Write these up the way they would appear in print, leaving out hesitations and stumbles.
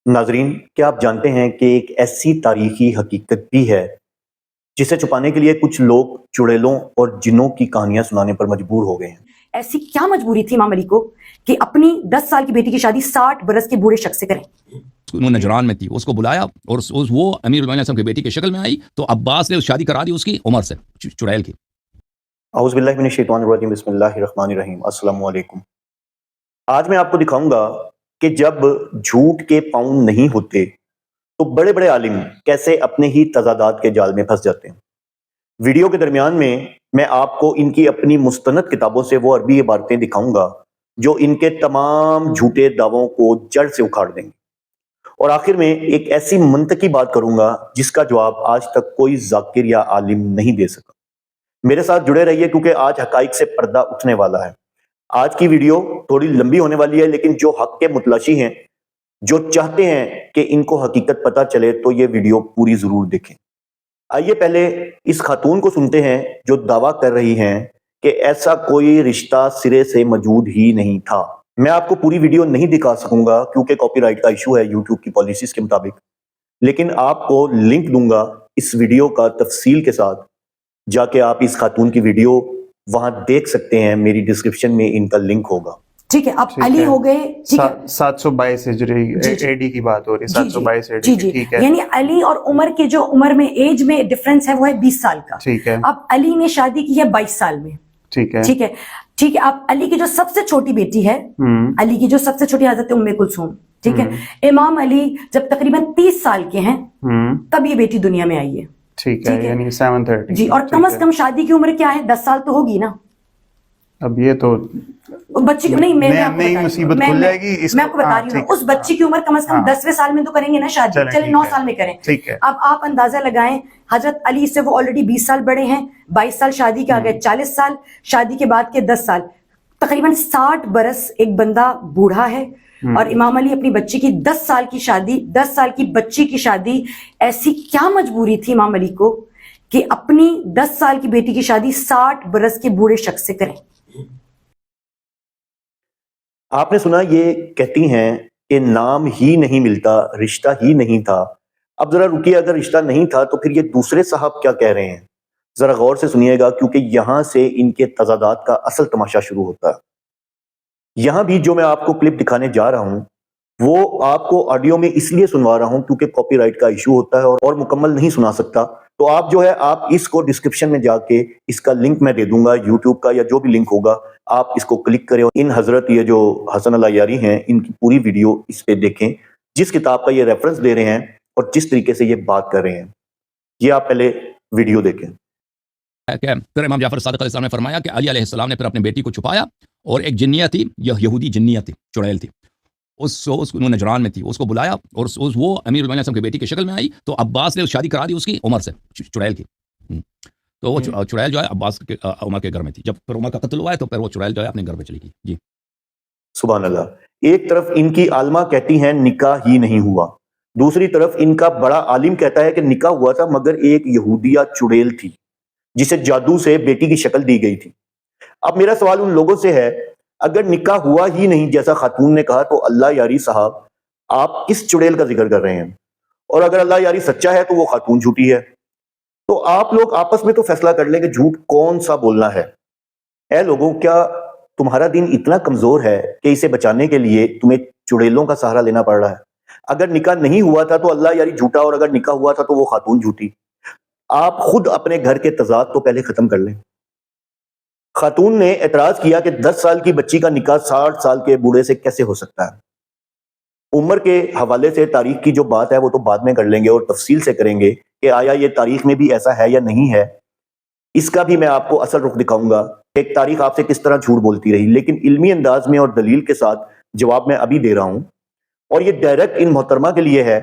ناظرین، کیا آپ جانتے ہیں کہ ایک ایسی تاریخی حقیقت بھی ہے جسے چھپانے کے لیے کچھ لوگ چڑیلوں اور جنوں کی کہانیاں سنانے پر مجبور ہو گئے ہیں؟ ایسی کیا مجبوری تھی امام علی کو کہ اپنی 10 سال کی بیٹی کی شادی 60 برس کے بوڑھے شخص سے کریں؟ انہوں نے نجران میں تھی، اس کو بلایا اور وہ امیر المومنین صاحب کی بیٹی کی شکل میں آئی تو عباس نے شادی کرا دی اس کی عمر سے، چڑیل کی۔ اعوذ باللہ من الشیطان الرجیم، بسم اللہ الرحمن الرحیم۔ السلام علیکم۔ آج میں آپ کو دکھاؤں گا کہ جب جھوٹ کے پاؤں نہیں ہوتے تو بڑے بڑے عالم کیسے اپنے ہی تضادات کے جال میں پھنس جاتے ہیں۔ ویڈیو کے درمیان میں آپ کو ان کی اپنی مستند کتابوں سے وہ عربی عبارتیں دکھاؤں گا جو ان کے تمام جھوٹے دعووں کو جڑ سے اکھاڑ دیں گے، اور آخر میں ایک ایسی منطقی بات کروں گا جس کا جواب آج تک کوئی ذاکر یا عالم نہیں دے سکا۔ میرے ساتھ جڑے رہیے کیونکہ آج حقائق سے پردہ اٹھنے والا ہے۔ آج کی ویڈیو تھوڑی لمبی ہونے والی ہے، لیکن جو حق کے متلاشی ہیں، جو چاہتے ہیں کہ ان کو حقیقت پتہ چلے، تو یہ ویڈیو پوری ضرور دیکھیں۔ آئیے پہلے اس خاتون کو سنتے ہیں جو دعویٰ کر رہی ہیں کہ ایسا کوئی رشتہ سرے سے موجود ہی نہیں تھا۔ میں آپ کو پوری ویڈیو نہیں دکھا سکوں گا کیونکہ کاپی رائٹ کا ایشو ہے یوٹیوب کی پالیسیز کے مطابق، لیکن آپ کو لنک دوں گا اس ویڈیو کا تفصیل کے ساتھ، جا کے آپ اس خاتون کی ویڈیو وہاں دیکھ سکتے ہیں۔ میری ڈسکرپشن میں ان کا لنک ہوگا۔ ٹھیک ہے، اب علی ہو گئے 722 ہجری اے ڈی کی بات ہو رہی ہے، 722 اے ڈی، ٹھیک ہے۔ یعنی علی اور عمر کے جو عمر میں ایج میں ڈفرنس ہے وہ ہے 20 سال کا، ٹھیک ہے۔ اب علی نے شادی کی ہے 22 سال میں، ٹھیک ہے ٹھیک ہے ٹھیک ہے۔ اب علی کی جو سب سے چھوٹی بیٹی ہے، علی کی جو سب سے چھوٹی حضرت ام کلثوم، ٹھیک ہے۔ امام علی جب تقریباً 30 سال کے ہیں تب یہ بیٹی دنیا میں آئی ہے، ٹھیک ہے، یعنی 730 جی۔ اور کم از کم شادی کی عمر کیا ہے؟ 10 سال تو ہوگی نا۔ اب یہ تو بچی کی نہیں، نئی مصیبت کھل جائے گی۔ میں آپ کو بتا رہی ہوں، اس بچی کی عمر کم از کم 10ویں سال میں تو کریں گے نا شادی، چلے 9 سال میں کریں۔ اب آپ اندازہ لگائیں، حضرت علی سے وہ آلریڈی 20 سال بڑے ہیں، 22 سال شادی کے آگے 40 سال، شادی کے بعد کے 10 سال، تقریباً 60 برس ایک بندہ بوڑھا ہے۔ اور امام علی اپنی بچی کی 10 سال کی شادی، 10 سال کی بچی کی شادی، ایسی کیا مجبوری تھی امام علی کو کہ اپنی 10 سال کی بیٹی کی شادی 60 برس کے بوڑھے شخص سے کریں؟ آپ نے سنا یہ کہتی ہیں کہ نام ہی نہیں ملتا، رشتہ ہی نہیں تھا۔ اب ذرا رکیے، اگر رشتہ نہیں تھا تو پھر یہ دوسرے صاحب کیا کہہ رہے ہیں؟ ذرا غور سے سنیے گا کیونکہ یہاں سے ان کے تضادات کا اصل تماشا شروع ہوتا ہے۔ یہاں بھی جو میں آپ کو کلپ دکھانے جا رہا ہوں وہ آپ کو آڈیو میں اس لیے سنوا رہا ہوں کیونکہ کاپی رائٹ کا ایشو ہوتا ہے اور مکمل نہیں سنا سکتا، تو آپ جو ہے آپ اس کو ڈسکرپشن میں جا کے اس کا لنک میں دے دوں گا، یوٹیوب کا یا جو بھی لنک ہوگا، آپ اس کو کلک کریں۔ ان حضرت یہ جو حسن اللہ یاری ہیں، ان کی پوری ویڈیو اس پہ دیکھیں، جس کتاب کا یہ ریفرنس دے رہے ہیں اور جس طریقے سے یہ بات کر رہے ہیں۔ یہ آپ پہلے ویڈیو دیکھیں۔ پھر امام جعفر صادق علیہ السلام نے فرمایا کہ علی علیہ السلام نے پھر اپنی بیٹی کو چھپایا، اور ایک جنیہ تھی، یہودی جنیہ تھی، چڑیل تھی، انہوں نے نجران میں تھی، اس کو بلایا اور وہ امیر المومنین صاحب کی بیٹی کی شکل میں آئی تو عباس نے شادی کرا دی اس کی عمر سے، چڑیل کی۔ تو وہ چڑیل جو ہے عباس کے عمر کے گھر میں تھی، جب پھر عمر کا قتل ہوا ہے تو پھر وہ چڑیل جو ہے اپنے گھر میں چلی گئی۔ جی سبحان اللہ۔ ایک طرف ان کی عالمہ کہتی ہیں نکاح ہی نہیں ہوا، دوسری طرف ان کا بڑا عالم کہتا ہے کہ نکاح ہوا تھا مگر ایک یہودیہ چڑیل تھی جسے جادو سے بیٹی کی شکل دی گئی تھی۔ اب میرا سوال ان لوگوں سے ہے، اگر نکاح ہوا ہی نہیں جیسا خاتون نے کہا تو اللہ یاری صاحب آپ کس چڑیل کا ذکر کر رہے ہیں؟ اور اگر اللہ یاری سچا ہے تو وہ خاتون جھوٹی ہے۔ تو آپ لوگ آپس میں تو فیصلہ کر لیں کہ جھوٹ کون سا بولنا ہے۔ اے لوگوں، کیا تمہارا دین اتنا کمزور ہے کہ اسے بچانے کے لیے تمہیں چڑیلوں کا سہارا لینا پڑ رہا ہے؟ اگر نکاح نہیں ہوا تھا تو اللہ یاری جھوٹا، اور اگر نکاح ہوا تھا تو وہ خاتون جھوٹی۔ آپ خود اپنے گھر کے تضاد تو پہلے ختم کر لیں۔ خاتون نے اعتراض کیا کہ 10 سال کی بچی کا نکاح 60 سال کے بوڑھے سے کیسے ہو سکتا ہے؟ عمر کے حوالے سے تاریخ کی جو بات ہے وہ تو بعد میں کر لیں گے اور تفصیل سے کریں گے کہ آیا یہ تاریخ میں بھی ایسا ہے یا نہیں ہے۔ اس کا بھی میں آپ کو اصل رخ دکھاؤں گا، ایک تاریخ آپ سے کس طرح جھوٹ بولتی رہی، لیکن علمی انداز میں اور دلیل کے ساتھ جواب میں ابھی دے رہا ہوں، اور یہ ڈائریکٹ ان محترمہ کے لیے ہے۔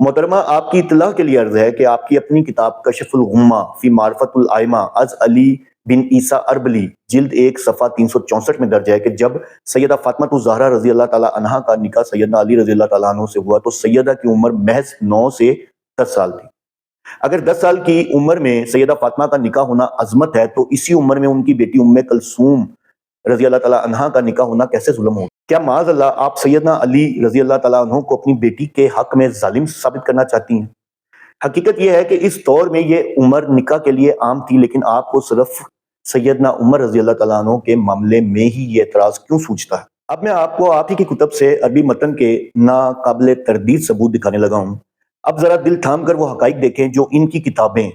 محترمہ، آپ کی اطلاع کے لیے عرض ہے کہ آپ کی اپنی کتاب کشف الغمہ فی معرفت الائمہ از علی بن عیسیٰ اربلی جلد 1 صفحہ 364 میں درج ہے کہ جب سیدہ فاطمہ الزہرا رضی اللہ تعالیٰ عنہا کا نکاح سیدنا علی رضی اللہ تعالیٰ عنہ سے ہوا تو سیدہ کی عمر محض 9 سے 10 سال تھی۔ اگر 10 سال کی عمر میں سیدہ فاطمہ کا نکاح ہونا عظمت ہے تو اسی عمر میں ان کی بیٹی ام کلثوم رضی اللہ تعالیٰ عنہا کا نکاح ہونا کیسے ظلم ہو؟ کیا معاذ اللہ آپ سیدنا علی رضی اللہ تعالیٰ عنہ کو اپنی بیٹی کے حق میں ظالم ثابت کرنا چاہتی ہیں؟ حقیقت یہ ہے کہ اس دور میں یہ عمر نکاح کے لیے عام تھی، لیکن آپ کو صرف سیدنا عمر رضی اللہ تعالیٰ عنہ کے معاملے میں ہی یہ اعتراض کیوں سوچتا ہے؟ اب میں آپ کو آپ ہی کی کتب سے عربی متن کے ناقابل تردید ثبوت دکھانے لگا ہوں. اب ذرا دل تھام کر وہ حقائق دیکھیں جو ان کی کتابیں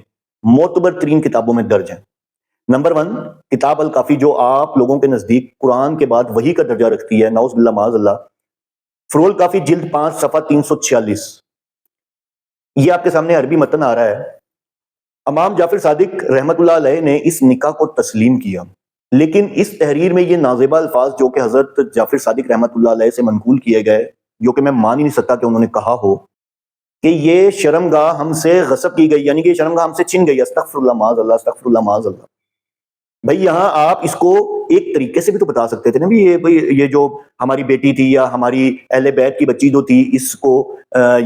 معتبر ترین کتابوں میں درج ہیں. نمبر 1 کتاب الکافی، جو آپ لوگوں کے نزدیک قرآن کے بعد وحی کا درجہ رکھتی ہے، نعوذ باللہ معاذ اللہ. فروع کافی جلد 5 صفحہ 346. یہ آپ کے سامنے عربی متن آ رہا ہے. امام جعفر صادق رحمت اللہ علیہ نے اس نکاح کو تسلیم کیا، لیکن اس تحریر میں یہ نازیبہ الفاظ جو کہ حضرت جعفر صادق رحمت اللہ علیہ سے منقول کیے گئے، جو کہ میں مان ہی نہیں سکتا کہ انہوں نے کہا ہو کہ یہ شرمگاہ ہم سے غصب کی گئی، یعنی کہ یہ شرمگاہ ہم سے چھن گئی. استغفر اللہ معاذ اللہ، استغفر اللہ معاذ اللہ. بھائی یہاں آپ اس کو ایک طریقے سے بھی تو بتا سکتے تھے نا، یہ جو ہماری بیٹی تھی یا ہماری اہل بیت کی بچی جو تھی، اس کو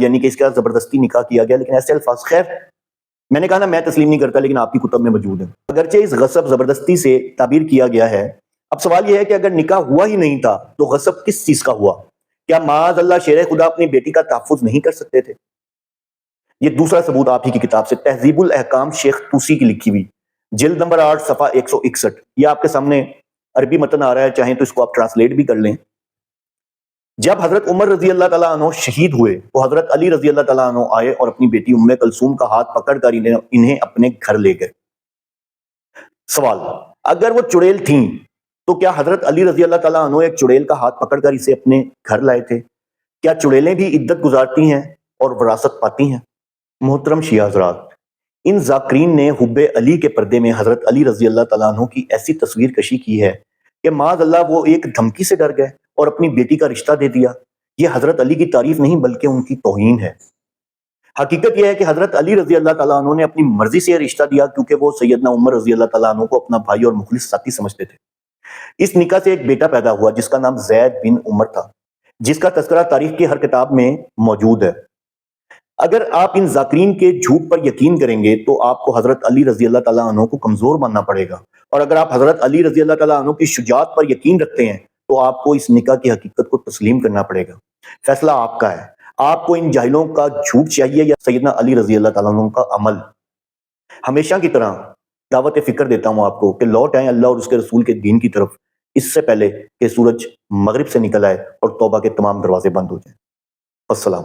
یعنی کہ اس کا زبردستی نکاح کیا گیا، لیکن ایسے الفاظ. خیر میں نے کہا نا میں تسلیم نہیں کرتا، لیکن آپ کی کتب میں موجود ہے. اگرچہ اس غصب زبردستی سے تعبیر کیا گیا ہے. اب سوال یہ ہے کہ اگر نکاح ہوا ہی نہیں تھا تو غصب کس چیز کا ہوا؟ کیا معاذ اللہ شیر خدا اپنی بیٹی کا تحفظ نہیں کر سکتے تھے؟ یہ دوسرا ثبوت آپ ہی کی کتاب سے تہذیب الاحکام شیخ طوسی کی لکھی ہوئی، جلد نمبر 8 صفحہ 161. یہ آپ کے سامنے عربی متن آ رہا ہے، چاہیں تو اس کو آپ ٹرانسلیٹ بھی کر لیں. جب حضرت عمر رضی اللہ تعالیٰ عنہ شہید ہوئے تو حضرت علی رضی اللہ تعالیٰ عنہ آئے اور اپنی بیٹی ام کلثوم کا ہاتھ پکڑ کر انہیں اپنے گھر لے گئے. سوال، اگر وہ چڑیل تھیں تو کیا حضرت علی رضی اللہ تعالیٰ عنہ ایک چڑیل کا ہاتھ پکڑ کر اسے اپنے گھر لائے تھے؟ کیا چڑیلیں بھی عدت گزارتی ہیں اور وراثت پاتی ہیں؟ محترم شیعہ حضرات، ان ذاکرین نے حب علی کے پردے میں حضرت علی رضی اللہ تعالیٰ عنہ کی ایسی تصویر کشی کی ہے کہ معاذ اللہ وہ ایک دھمکی سے ڈر گئے اور اپنی بیٹی کا رشتہ دے دیا. یہ حضرت علی کی تعریف نہیں بلکہ ان کی توہین ہے. حقیقت یہ ہے کہ حضرت علی رضی اللہ تعالیٰ عنہ نے اپنی مرضی سے یہ رشتہ دیا کیونکہ وہ سیدنا عمر رضی اللہ تعالیٰ عنہ کو اپنا بھائی اور مخلص ساتھی سمجھتے تھے. اس نکاح سے ایک بیٹا پیدا ہوا جس کا نام زید بن عمر تھا، جس کا تذکرہ تاریخ کی ہر کتاب میں موجود ہے. اگر آپ ان ذاکرین کے جھوٹ پر یقین کریں گے تو آپ کو حضرت علی رضی اللہ تعالیٰ عنہ کو کمزور ماننا پڑے گا، اور اگر آپ حضرت علی رضی اللہ تعالیٰ عنہ کی شجاعت پر یقین رکھتے ہیں تو آپ کو اس نکاح کی حقیقت کو تسلیم کرنا پڑے گا. فیصلہ آپ کا ہے. آپ کو ان جاہلوں کا جھوٹ چاہیے یا سیدنا علی رضی اللہ تعالیٰ عنہ کا عمل؟ ہمیشہ کی طرح دعوت فکر دیتا ہوں آپ کو کہ لوٹ آئیں اللہ اور اس کے رسول کے دین کی طرف، اس سے پہلے کہ سورج مغرب سے نکل آئے اور توبہ کے تمام دروازے بند ہو جائیں. السلام.